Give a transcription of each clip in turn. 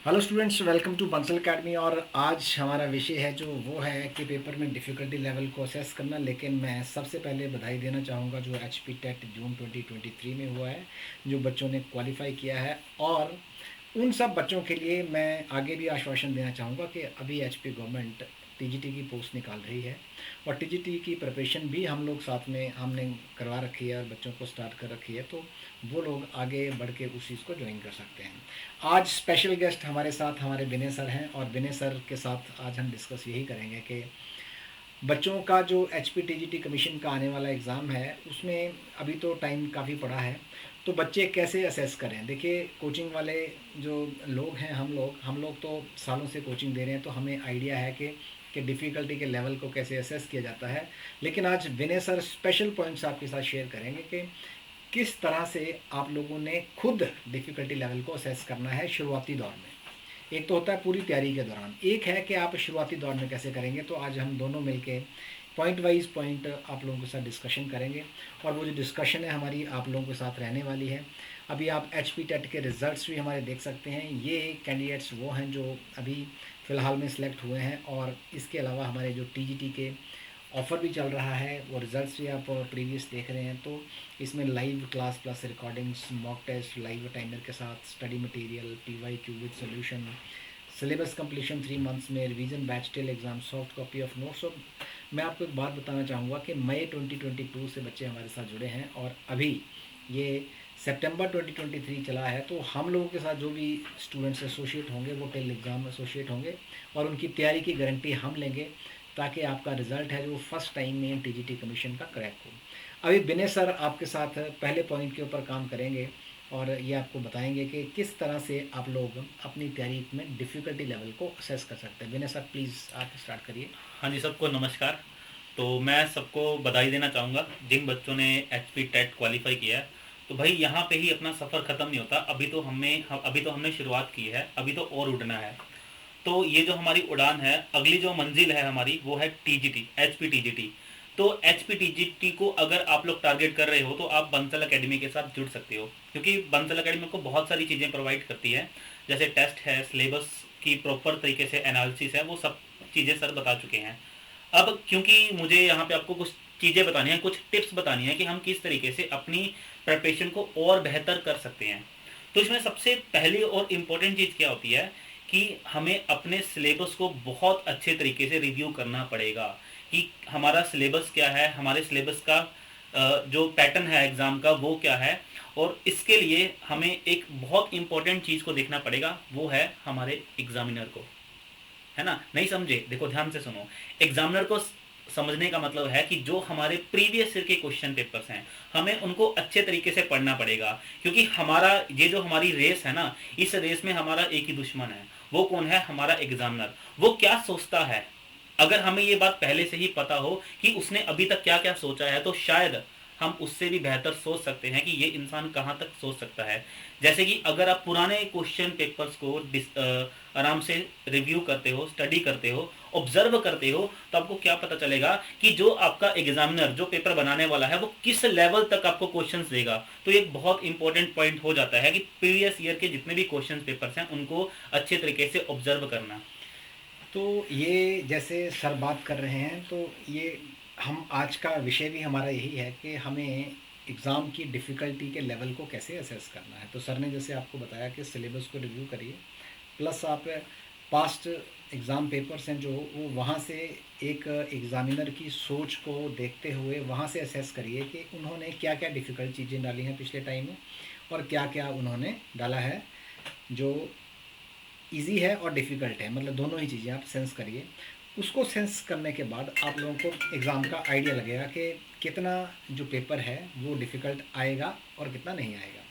Hello students, welcome to Bansal academy. और आज हमारा विषय है जो वो है कि पेपर में डिफ़िकल्टी लेवल को असेस करना। लेकिन मैं सबसे पहले बधाई देना चाहूँगा जो एच पी टेट जून 2023 में हुआ है, जो बच्चों ने क्वालिफाई किया है। और उन सब बच्चों के लिए मैं आगे भी आश्वासन देना चाहूँगा कि अभी एच पी गवर्नमेंट टीजीटी की पोस्ट निकाल रही है, और टीजीटी की प्रिपरेशन भी हम लोग साथ में हमने करवा रखी है और बच्चों को स्टार्ट कर रखी है। तो वो लोग आगे बढ़ के उस चीज़ को ज्वाइन कर सकते हैं। आज स्पेशल गेस्ट हमारे साथ हमारे विनय सर हैं, और विनय सर के साथ आज हम डिस्कस यही करेंगे कि बच्चों का जो H P T G T commission का आने वाला एग्ज़ाम है उसमें अभी तो टाइम काफ़ी पड़ा है, तो बच्चे कैसे असेस करें। देखिए, कोचिंग वाले जो लोग हैं, हम लोग तो सालों से कोचिंग दे रहे हैं, तो हमें आइडिया है कि डिफ़िकल्टी के लेवल को कैसे असेस किया जाता है। लेकिन आज विनय सर स्पेशल पॉइंट्स आपके साथ शेयर करेंगे कि किस तरह से आप लोगों ने खुद डिफ़िकल्टी लेवल को असेस करना है शुरुआती दौर में। एक तो होता है पूरी तैयारी के दौरान, एक है कि आप शुरुआती दौर में कैसे करेंगे। तो आज हम दोनों मिलके पॉइंट वाइज पॉइंट आप लोगों के साथ डिस्कशन करेंगे, और वो जो डिस्कशन है हमारी आप लोगों के साथ रहने वाली है। अभी आप एच पी टेट के रिजल्ट्स भी हमारे देख सकते हैं। ये कैंडिडेट्स वो हैं जो अभी फ़िलहाल में सिलेक्ट हुए हैं, और इसके अलावा हमारे जो टी जी टी के ऑफ़र भी चल रहा है, वो रिज़ल्ट्स भी आप प्रीवियस देख रहे हैं। तो इसमें live class plus recordings, mock test, live timer के साथ study material, P Y Q with solution, syllabus completion 3 months में, revision batch till exam, soft copy of notes. और मैं आपको एक बात बताना चाहूँगा कि मई 2022 से बच्चे हमारे साथ जुड़े हैं, और अभी ये सितंबर 2023 चला है। तो हम लोगों के साथ जो भी स्टूडेंट्स एसोसिएट होंगे वो टिल एग्ज़ाम एसोसिएट होंगे, और उनकी तैयारी की गारंटी हम लेंगे, ताकि आपका रिज़ल्ट है जो फर्स्ट टाइम में टीजीटी कमीशन का क्रैक हो। अभी विनय सर आपके साथ पहले पॉइंट के ऊपर काम करेंगे, और ये आपको बताएंगे कि किस तरह से आप लोग अपनी तैयारी में डिफ़िकल्टी लेवल को असेस कर सकते हैं। विनय सर, प्लीज़ आप स्टार्ट करिए। हाँ जी, सबको नमस्कार। तो मैं सबको बधाई देना चाहूँगा जिन बच्चों ने एचपी टेट क्वालिफाई किया है। तो भाई यहाँ पे ही अपना सफ़र ख़त्म नहीं होता। अभी तो हमने शुरुआत की है, अभी तो और उड़ना है। तो ये जो हमारी उड़ान है, अगली जो मंजिल है हमारी वो है टीजीटी, एचपी टीजीटी। तो एचपी टीजीटी को अगर आप लोग टारगेट कर रहे हो तो आप बंसल एकेडमी के साथ जुड़ सकते हो, क्योंकि बंसल एकेडमी को बहुत सारी चीज़ें प्रोवाइड करती है। जैसे टेस्ट है, सिलेबस की प्रॉपर तरीके से एनालिसिस है, वो सब चीज़ें सर बता चुके हैं। अब क्योंकि मुझे यहाँ पे आपको कुछ चीज़ें बतानी है, कुछ टिप्स बतानी है कि हम किस तरीके से अपनी प्रिपरेशन को और बेहतर कर सकते हैं। तो इसमें सबसे पहली और इम्पोर्टेंट चीज़ क्या होती है कि हमें अपने सिलेबस को बहुत अच्छे तरीके से रिव्यू करना पड़ेगा कि हमारा सिलेबस क्या है, हमारे सिलेबस का जो पैटर्न है एग्ज़ाम का वो क्या है। और इसके लिए हमें एक बहुत इम्पोर्टेंट चीज़ को देखना पड़ेगा, वो है हमारे एग्जामिनर को। है ना? नहीं समझे? देखो ध्यान से सुनो। एग्जामिनर को समझने का मतलब है कि जो हमारे प्रीवियस ईयर के क्वेश्चन पेपर्स हैं, हमें उनको अच्छे तरीके से पढ़ना पड़ेगा। क्योंकि हमारा ये जो हमारी रेस है ना, इस रेस में हमारा एक ही दुश्मन है। वो कौन है? हमारा एग्जामिनर। वो क्या सोचता है, अगर हमें ये बात पहले से ही पता हो कि उसने अभी तक क्या क्या सोचा है, तो शायद हम उससे भी बेहतर सोच सकते हैं कि ये इंसान कहाँ तक सोच सकता है। जैसे कि अगर आप पुराने क्वेश्चन पेपर्स को आराम से रिव्यू करते हो, स्टडी करते हो, ऑब्जर्व करते हो, तो आपको क्या पता चलेगा कि जो आपका एग्जामिनर जो पेपर बनाने वाला है वो किस लेवल तक आपको क्वेश्चंस देगा। तो एक बहुत इंपॉर्टेंट पॉइंट हो जाता है कि प्रीवियस ईयर के जितने भी क्वेश्चन पेपर्स हैं उनको अच्छे तरीके से ऑब्जर्व करना। तो ये जैसे सर बात कर रहे हैं, तो ये हम आज का विषय भी हमारा यही है कि हमें एग्ज़ाम की डिफ़िकल्टी के लेवल को कैसे असेस करना है। तो सर ने जैसे आपको बताया कि सिलेबस को रिव्यू करिए, प्लस आप पास्ट एग्ज़ाम पेपर्स हैं जो वो वहाँ से एक एग्ज़ामिनर की सोच को देखते हुए वहाँ से असेस करिए कि उन्होंने क्या क्या डिफ़िकल्ट चीज़ें डाली हैं पिछले टाइम में, और क्या क्या उन्होंने डाला है जो ईजी है और डिफ़िकल्ट है। मतलब दोनों ही चीज़ें आप सेंस करिए। उसको सेंस करने के बाद आप लोगों को एग्ज़ाम का आइडिया लगेगा कि कितना जो पेपर है वो डिफ़िकल्ट आएगा और कितना नहीं आएगा।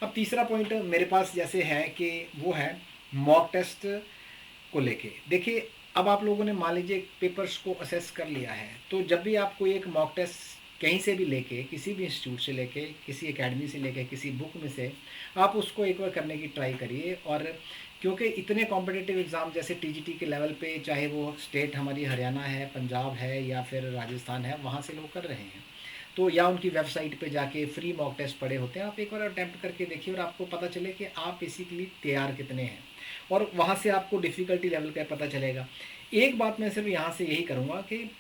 अब तीसरा पॉइंट मेरे पास जैसे है कि वो है मॉक टेस्ट को लेके। देखिए, अब आप लोगों ने मान लीजिए पेपर्स को असेस कर लिया है, तो जब भी आप कोई एक मॉक टेस्ट कहीं से भी लेके, किसी भी इंस्टीट्यूट से लेके, किसी एकेडमी से लेके, किसी बुक में से, आप उसको एक बार करने की ट्राई करिए। और क्योंकि इतने कॉम्पिटिटिव एग्ज़ाम जैसे टीजीटी के लेवल पे, चाहे वो स्टेट हमारी हरियाणा है, पंजाब है या फिर राजस्थान है, वहाँ से लोग कर रहे हैं, तो या उनकी वेबसाइट पे जाके फ्री मॉक टेस्ट पड़े होते हैं, आप एक बार अटैम्प्ट करके देखिए और आपको पता चले कि आप बेसिकली तैयार कितने हैं। और वहाँ से आपको डिफ़िकल्टी लेवल का पता चलेगा। एक बात मैं सिर्फ यहाँ से यही करूँगा कि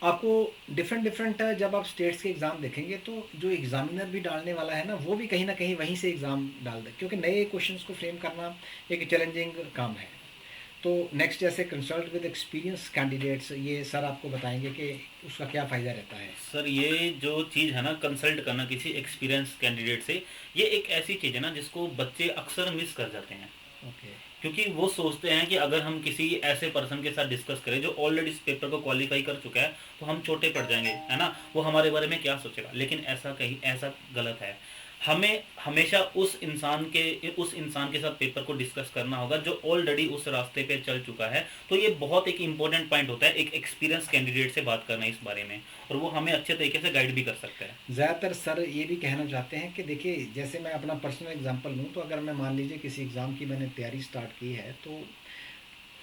आपको डिफरेंट डिफरेंट जब आप स्टेट्स के एग्ज़ाम देखेंगे तो जो एग्ज़ामिनर भी डालने वाला है ना, वो भी कहीं ना कहीं वहीं से एग्ज़ाम डाल दे, क्योंकि नए क्वेश्चंस को फ्रेम करना एक चैलेंजिंग काम है। तो नेक्स्ट जैसे कंसल्ट विद एक्सपीरियंस कैंडिडेट्स, ये सर आपको बताएंगे कि उसका क्या फ़ायदा रहता है। सर ये जो चीज़ है ना, कंसल्ट करना किसी एक्सपीरियंस कैंडिडेट से, ये एक ऐसी चीज़ है ना जिसको बच्चे अक्सर मिस कर जाते हैं। ओके। क्योंकि वो सोचते हैं कि अगर हम किसी ऐसे पर्सन के साथ डिस्कस करें जो ऑलरेडी इस पेपर को क्वालिफाई कर चुका है तो हम छोटे पड़ जाएंगे, है ना, वो हमारे बारे में क्या सोचेगा। लेकिन ऐसा गलत है। हमें हमेशा उस इंसान के साथ पेपर को डिस्कस करना होगा जो ऑलरेडी उस रास्ते पे चल चुका है। तो ये बहुत एक इंपॉर्टेंट पॉइंट होता है एक एक्सपीरियंस कैंडिडेट से बात करना इस बारे में, और वो हमें अच्छे तरीके से गाइड भी कर सकता है। ज़्यादातर सर ये भी कहना चाहते हैं कि देखिए, जैसे मैं अपना पर्सनल एग्जांपल लूँ, तो अगर मैं मान लीजिए किसी एग्ज़ाम की मैंने तैयारी स्टार्ट की है, तो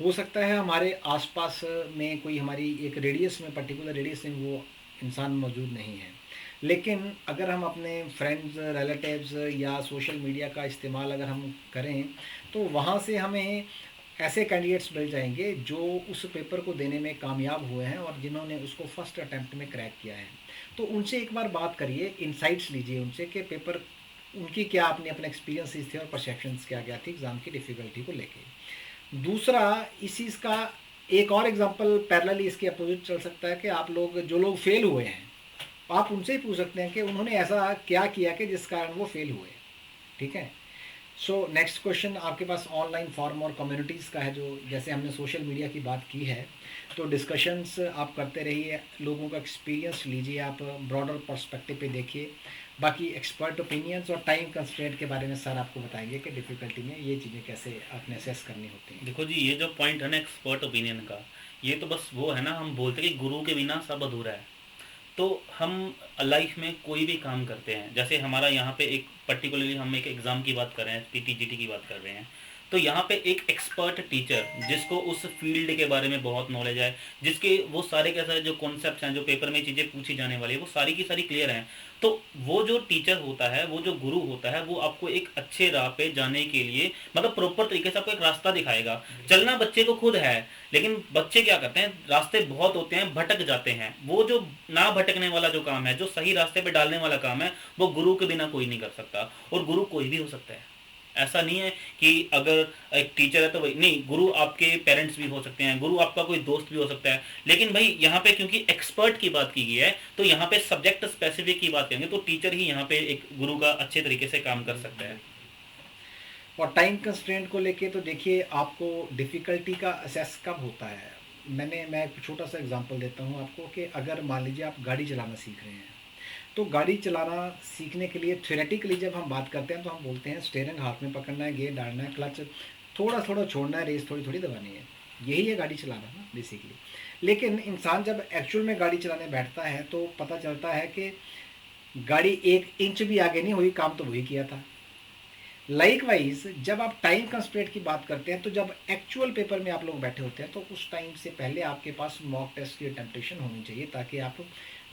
हो सकता है हमारे आसपास में कोई हमारी एक रेडियस में, पर्टिकुलर रेडियस में वो इंसान मौजूद नहीं है। लेकिन अगर हम अपने फ्रेंड्स, रिलेटिव्स या सोशल मीडिया का इस्तेमाल अगर हम करें, तो वहाँ से हमें ऐसे कैंडिडेट्स मिल जाएंगे जो उस पेपर को देने में कामयाब हुए हैं और जिन्होंने उसको फर्स्ट अटैम्प्ट में क्रैक किया है। तो उनसे एक बार बात करिए, इंसाइट्स लीजिए उनसे कि पेपर उनकी क्या, अपने अपने एक्सपीरियंसेस थे और परसेप्शंस क्या क्या थी एग्ज़ाम की डिफ़िकल्टी को लेके। दूसरा, इस चीज़ का एक और एग्जांपल पैरेलली इसके अपोजिट चल सकता है कि आप लोग, जो लोग फेल हुए हैं, आप उनसे ही पूछ सकते हैं कि उन्होंने ऐसा क्या किया कि जिस कारण वो फेल हुए। ठीक है। सो नेक्स्ट क्वेश्चन आपके पास ऑनलाइन फॉर्म और कम्युनिटीज़ का है, जो जैसे हमने सोशल मीडिया की बात की है, तो डिस्कशंस आप करते रहिए, लोगों का एक्सपीरियंस लीजिए, आप ब्रॉडर पर्सपेक्टिव पे देखिए। बाकी एक्सपर्ट ओपिनियंस और टाइम कंस्ट्रेंट के बारे में सर आपको बताएंगे कि डिफ़िकल्टी में ये चीज़ें कैसे आपने असेस करनी होती हैं। देखो जी, ये जो पॉइंट है ना एक्सपर्ट ओपिनियन का, ये तो बस वो है ना, हम बोलते हैं कि गुरु के बिना सब अधूरा है। तो हम लाइफ में कोई भी काम करते हैं, जैसे हमारा यहाँ पे एक पर्टिकुलरली हम एक एग्ज़ाम की बात कर रहे हैं, पीटीजीटी की बात कर रहे हैं, तो यहाँ पे एक एक्सपर्ट टीचर जिसको उस फील्ड के बारे में बहुत नॉलेज है, जिसके वो सारे के सारे जो कॉन्सेप्ट्स हैं, जो पेपर में चीज़ें पूछी जाने वाली है, वो सारी की सारी क्लियर हैं। तो वो जो टीचर होता है, वो जो गुरु होता है, वो आपको एक अच्छे राह पे जाने के लिए, मतलब प्रॉपर तरीके से आपको एक रास्ता दिखाएगा। चलना बच्चे को खुद है, लेकिन बच्चे क्या करते हैं, रास्ते बहुत होते हैं, भटक जाते हैं। वो जो ना भटकने वाला जो काम है, जो सही रास्ते पे डालने वाला काम है, वो गुरु के बिना कोई नहीं कर सकता। और गुरु कोई भी हो सकता है, ऐसा नहीं है कि अगर एक टीचर है तो वही नहीं, गुरु आपके पेरेंट्स भी हो सकते हैं, गुरु आपका कोई दोस्त भी हो सकता है। लेकिन भाई यहाँ पे क्योंकि एक्सपर्ट की बात की गई है, तो यहाँ पे सब्जेक्ट स्पेसिफिक की बात करेंगे, तो टीचर ही यहाँ पे एक गुरु का अच्छे तरीके से काम कर सकता है। और टाइम कंस्ट्रेंट को लेके तो देखिए, आपको डिफ़िकल्टी का असेस कब होता है। मैं एक छोटा सा एग्जांपल देता हूँ आपको कि अगर मान लीजिए आप गाड़ी चलाना सीख रहे हैं, तो गाड़ी चलाना सीखने के लिए थ्योरेटिकली जब हम बात करते हैं तो हम बोलते हैं स्टीयरिंग हाथ में पकड़ना है, गियर डालना है, क्लच थोड़ा थोड़ा छोड़ना है, रेस थोड़ी थोड़ी दबानी है। यही है गाड़ी चलाना ना बेसिकली। लेकिन इंसान जब एक्चुअल में गाड़ी चलाने बैठता है तो पता चलता है कि गाड़ी एक इंच भी आगे नहीं हुई, काम तो वही किया था। लाइकवाइज जब आप टाइम कंस्ट्रेंट की बात करते हैं, तो जब एक्चुअल पेपर में आप लोग बैठे होते हैं, तो उस टाइम से पहले आपके पास मॉक टेस्ट की टेम्पटेशन होनी चाहिए, ताकि आप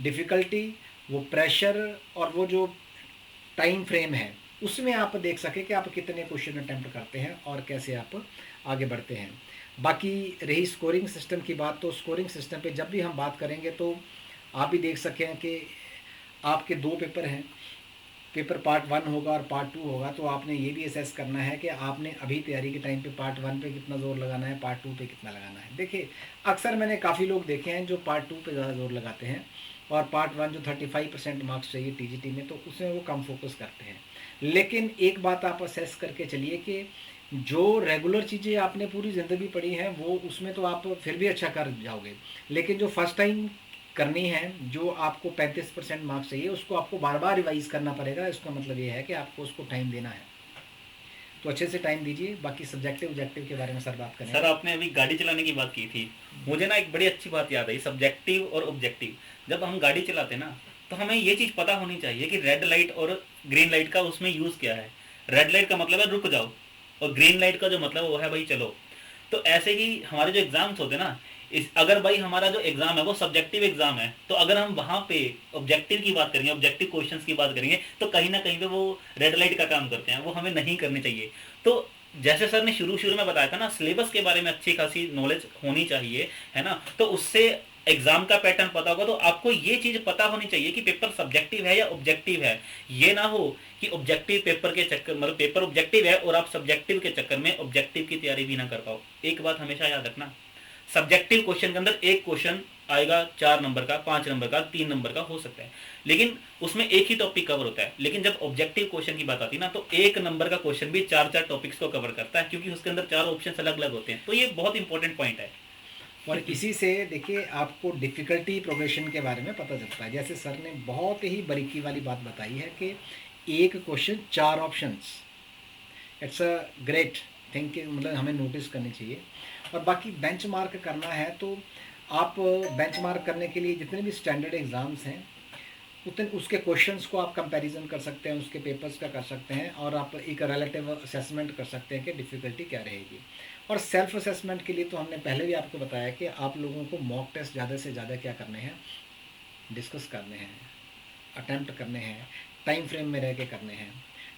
डिफ़िकल्टी, वो प्रेशर और वो जो टाइम फ्रेम है, उसमें आप देख सकें कि आप कितने क्वेश्चन अटैम्प्ट करते हैं और कैसे आप आगे बढ़ते हैं। बाकी रही स्कोरिंग सिस्टम की बात, तो स्कोरिंग सिस्टम पे जब भी हम बात करेंगे तो आप भी देख सकें कि आपके दो पेपर हैं, पेपर पार्ट 1 होगा और पार्ट 2 होगा, तो आपने ये भी असेस करना है कि आपने अभी तैयारी के टाइम पे पार्ट 1 पे कितना ज़ोर लगाना है, पार्ट 2 पे कितना लगाना है। देखिए, अक्सर मैंने काफ़ी लोग देखे हैं जो पार्ट 2 पे ज़्यादा ज़ोर लगाते हैं, और पार्ट 1 जो 35% मार्क्स चाहिए टीजीटी में, तो उसमें वो कम फोकस करते हैं। लेकिन एक बात आप असेस करके चलिए कि जो रेगुलर चीज़ें आपने पूरी ज़िंदगी पढ़ी हैं, वो उसमें तो आप फिर भी अच्छा कर जाओगे, लेकिन जो फर्स्ट टाइम करनी है, जो आपको 35% मार्क्स चाहिए, उसको आपको बार बार रिवाइज करना पड़ेगा। इसका मतलब ये है कि आपको उसको टाइम देना है, तो अच्छे से टाइम दीजिए। बाकी सब्जेक्टिव ऑब्जेक्टिव के बारे में सर बात करें। सर आपने अभी गाड़ी चलाने की बात की थी, मुझे ना एक बड़ी अच्छी बात याद आई, सब्जेक्टिव और ऑब्जेक्टिव। जब हम गाड़ी चलाते ना, तो हमें ये चीज़ पता होनी चाहिए कि रेड लाइट और ग्रीन लाइट का उसमें यूज़ क्या है। रेड लाइट का मतलब है रुक जाओ, और ग्रीन लाइट का जो मतलब वो है भाई चलो। तो ऐसे ही हमारे जो एग्जाम्स होते हैं ना, इस अगर भाई हमारा जो एग्जाम है वो सब्जेक्टिव एग्जाम है, तो अगर हम वहाँ पे ऑब्जेक्टिव की बात करेंगे, ऑब्जेक्टिव क्वेश्चंस की बात करेंगे, तो कहीं ना कहीं पे वो रेड लाइट का काम करते हैं, वो हमें नहीं करने चाहिए। तो जैसे सर ने शुरू में बताया था ना, सिलेबस के बारे में अच्छी खासी नॉलेज होनी चाहिए, है ना। तो उससे एग्जाम का पैटर्न पता होगा, तो आपको ये चीज पता होनी चाहिए कि पेपर सब्जेक्टिव है या ऑब्जेक्टिव है। ये ना हो कि ऑब्जेक्टिव पेपर के चक्कर, मतलब पेपर ऑब्जेक्टिव है और आप सब्जेक्टिव के चक्कर में ऑब्जेक्टिव की तैयारी भी ना कर पाओ। एक बात हमेशा याद रखना, सब्जेक्टिव क्वेश्चन के अंदर एक क्वेश्चन आएगा 4 नंबर का, 5 नंबर का, 3 नंबर का हो सकता है, लेकिन उसमें एक ही टॉपिक कवर होता है। लेकिन जब ऑब्जेक्टिव क्वेश्चन की बात आती है ना, तो 1 नंबर का क्वेश्चन भी 4 4 टॉपिक्स को कवर करता है, क्योंकि उसके अंदर 4 ऑप्शन अलग अलग होते हैं। तो ये बहुत इंपॉर्टेंट पॉइंट है। और इसी से देखिए आपको डिफ़िकल्टी प्रोग्रेशन के बारे में पता चलता है। जैसे सर ने बहुत ही बारीकी वाली बात बताई है कि एक question 4 options, it's a great thing कि मतलब हमें नोटिस करनी चाहिए। और बाकी बेंचमार्क करना है तो आप बेंचमार्क करने के लिए जितने भी स्टैंडर्ड एग्ज़ाम्स हैं उतने उसके क्वेश्चंस को आप कंपैरिजन कर सकते हैं, उसके पेपर्स का कर सकते हैं, और आप एक रिलेटिव असेसमेंट कर सकते हैं कि डिफ़िकल्टी क्या रहेगी। और सेल्फ असेसमेंट के लिए तो हमने पहले भी आपको बताया कि आप लोगों को मॉक टेस्ट ज़्यादा से ज़्यादा क्या करने हैं, डिस्कस करने हैं, अटैम्प्ट करने हैं, टाइम फ्रेम में रह के करने हैं।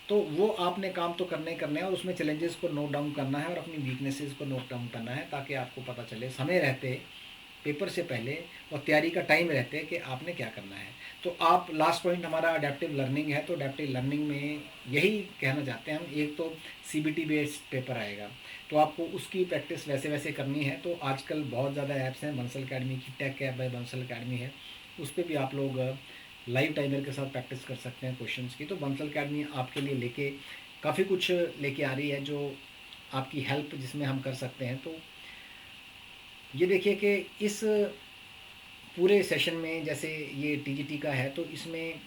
तो वो आपने काम तो करने ही करने हैं, और उसमें चैलेंजेस को नोट डाउन करना है और अपनी वीकनेसेस को नोट डाउन करना है, ताकि आपको पता चले समय रहते पेपर से पहले और तैयारी का टाइम रहते कि आपने क्या करना है। तो आप लास्ट पॉइंट हमारा अडेप्टिव लर्निंग है, तो अडेप्टिव लर्निंग में यही कहना चाहते हैं हम, एक तो सीबीटी बेस्ड पेपर आएगा, तो आपको उसकी प्रैक्टिस वैसे वैसे करनी है। तो आजकल बहुत ज़्यादा ऐप्स हैं, बंसल अकेडमी की टेक ऐप है, बंसल अकेडमी है, उस पर भी आप लोग लाइव टाइमर के साथ प्रैक्टिस कर सकते हैं क्वेश्चंस की। तो बंसल अकेडमी आपके लिए लेके काफ़ी कुछ लेके आ रही है जो आपकी हेल्प जिसमें हम कर सकते हैं। तो ये देखिए कि इस पूरे सेशन में जैसे ये टीजीटी का है, तो इसमें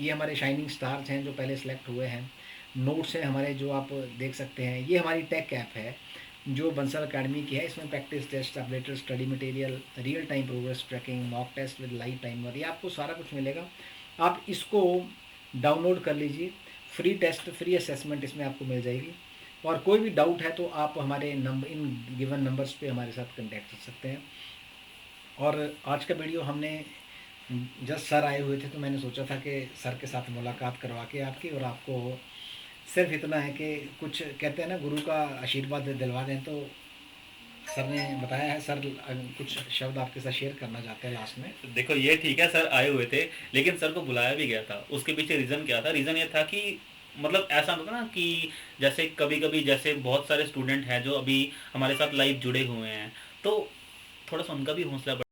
ये हमारे शाइनिंग स्टार्स हैं जो पहले सेलेक्ट हुए हैं, नोट्स हैं हमारे जो आप देख सकते हैं। ये हमारी टेक ऐप है जो बंसल अकेडमी की है, इसमें practice test, updated study material, real time progress tracking, mock test with live timer, ये आपको सारा कुछ मिलेगा। आप इसको डाउनलोड कर लीजिए, फ्री टेस्ट, फ्री असेसमेंट इसमें आपको मिल जाएगी। और कोई भी डाउट है तो आप हमारे नंबर, इन गिवन नंबर्स पे हमारे साथ कांटेक्ट कर सकते हैं। और आज का वीडियो हमने जस्ट सर आए हुए थे तो मैंने सोचा था कि सर के साथ मुलाकात करवा के आपकी, और आपको सिर्फ इतना है कि कुछ कहते हैं ना, गुरु का आशीर्वाद दिलवा दें। तो सर ने बताया है, सर कुछ शब्द आपके साथ शेयर करना चाहते हैं लास्ट में। देखो ये ठीक है, सर आए हुए थे, लेकिन सर को बुलाया भी गया था। उसके पीछे रीज़न क्या था? रीज़न ये था कि मतलब ऐसा होता ना कि जैसे कभी कभी जैसे बहुत सारे स्टूडेंट हैं जो अभी हमारे साथ लाइव जुड़े हुए हैं, तो थोड़ा सा उनका भी हौसला